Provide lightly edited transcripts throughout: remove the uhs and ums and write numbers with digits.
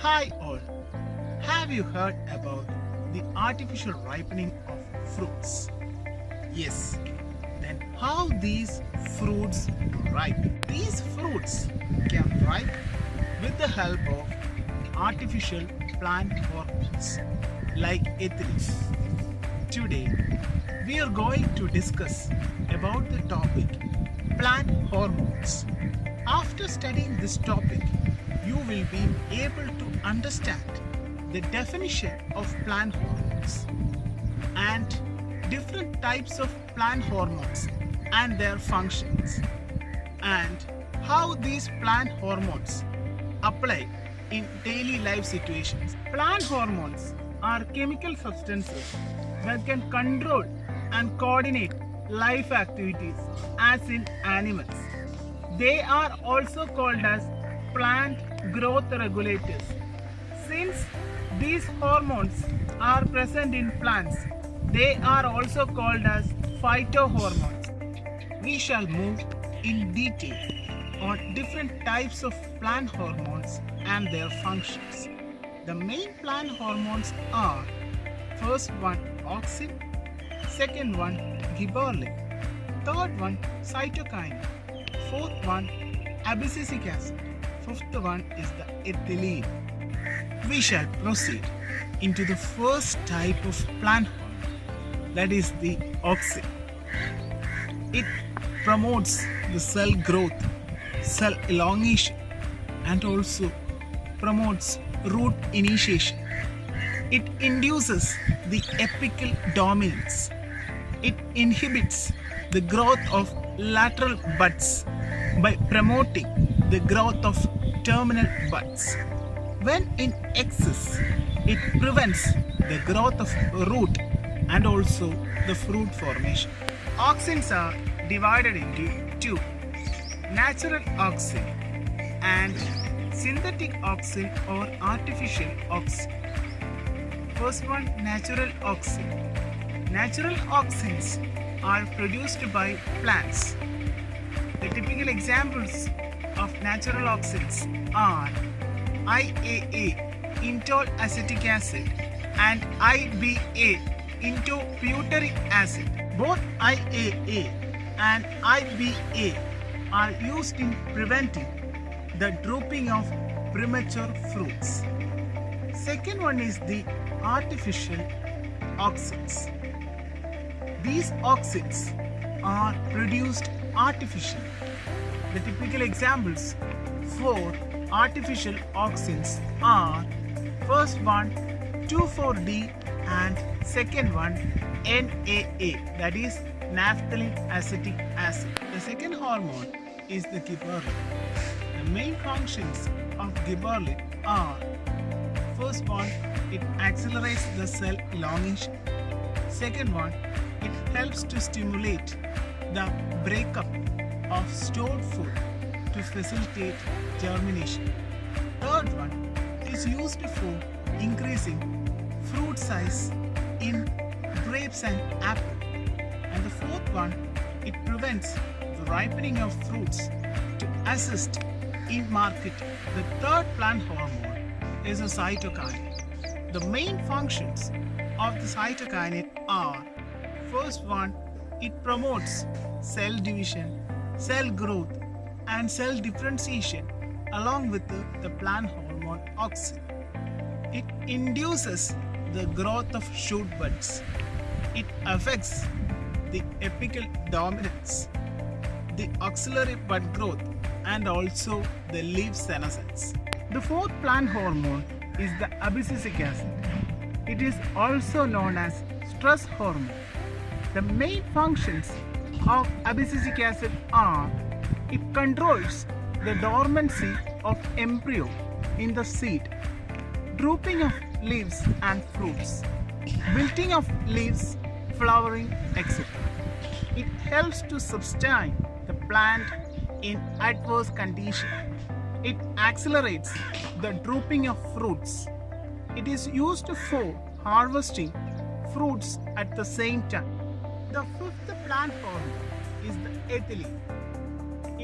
Hi all, have you heard about the artificial ripening of fruits? Yes, then how these fruits ripen? These fruits can ripen with the help of artificial plant hormones like ethylene. Today, we are going to discuss about the topic plant hormones. After studying this topic, you will be able to understand the definition of plant hormones and different types of plant hormones and their functions, and how these plant hormones apply in daily life situations. Plant hormones are chemical substances that can control and coordinate life activities as in animals. They are also called as plant growth regulators. Since these hormones are present in plants, they are also called as phytohormones. We shall move in detail on different types of plant hormones and their functions. The main plant hormones are: first one auxin, second one gibberellin, third one cytokinin, fourth one abscisic acid, fifth one is the ethylene. We shall proceed into the first type of plant hormone, that is the auxin. It promotes the cell growth, cell elongation, and also promotes root initiation. It induces the apical dominance. It inhibits the growth of lateral buds by promoting the growth of terminal buds. When in excess, it prevents the growth of root and also the fruit formation. Auxins are divided into two: natural auxin and synthetic auxin or artificial auxin. First one, natural auxin. Natural auxins are produced by plants. The typical examples of natural auxins are IAA, indole acetic acid, and IBA, butyric acid. Both IAA and IBA are used in preventing the drooping of premature fruits. Second one is the artificial auxins. These auxins are produced artificially. The typical examples for artificial auxins are: first one 2,4-D and second one NAA, that is naphthalene acetic acid. The second hormone is the gibberellin. The main functions of gibberellin are: first one, it accelerates the cell elongation. Second one, it helps to stimulate the breakup of stored food to facilitate germination. Third one is used for increasing fruit size in grapes and apple. And the fourth one, it prevents the ripening of fruits to assist in marketing. The third plant hormone is a cytokinin. The main functions of the cytokinin are: first one, it promotes cell division, cell growth, and cell differentiation along with the plant hormone auxin. It induces the growth of shoot buds. It affects the apical dominance, the axillary bud growth, and also the leaf senescence. The fourth plant hormone is the abscisic acid. It is also known as stress hormone. The main functions of abscisic acid are: it controls the dormancy of embryo in the seed, drooping of leaves and fruits, wilting of leaves, flowering, etc. It helps to sustain the plant in adverse conditions. It accelerates the drooping of fruits. It is used for harvesting fruits at the same time. The fifth plant hormone is the ethylene.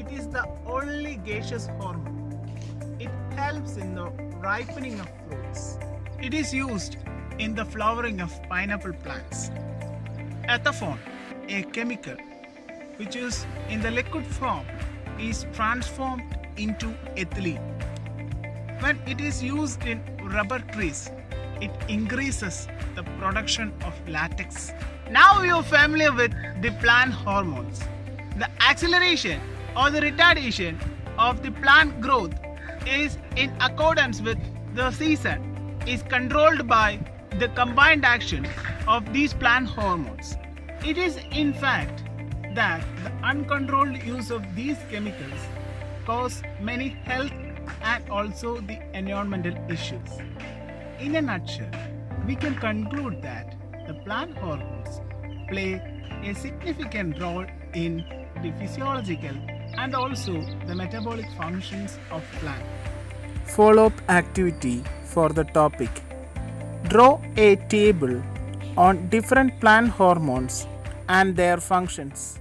It is the only gaseous hormone. It helps in the ripening of fruits. It is used in the flowering of pineapple plants. Ethaphone, a chemical which is in the liquid form, is transformed into ethylene. When it is used in rubber trees, it increases the production of latex. Now you are familiar with the plant hormones. The acceleration or the retardation of the plant growth is in accordance with the season, is controlled by the combined action of these plant hormones. It is in fact that the uncontrolled use of these chemicals cause many health and also the environmental issues. In a nutshell, we can conclude that the plant hormones play a significant role in the physiological and also the metabolic functions of plant. Follow-up activity for the topic. Draw a table on different plant hormones and their functions.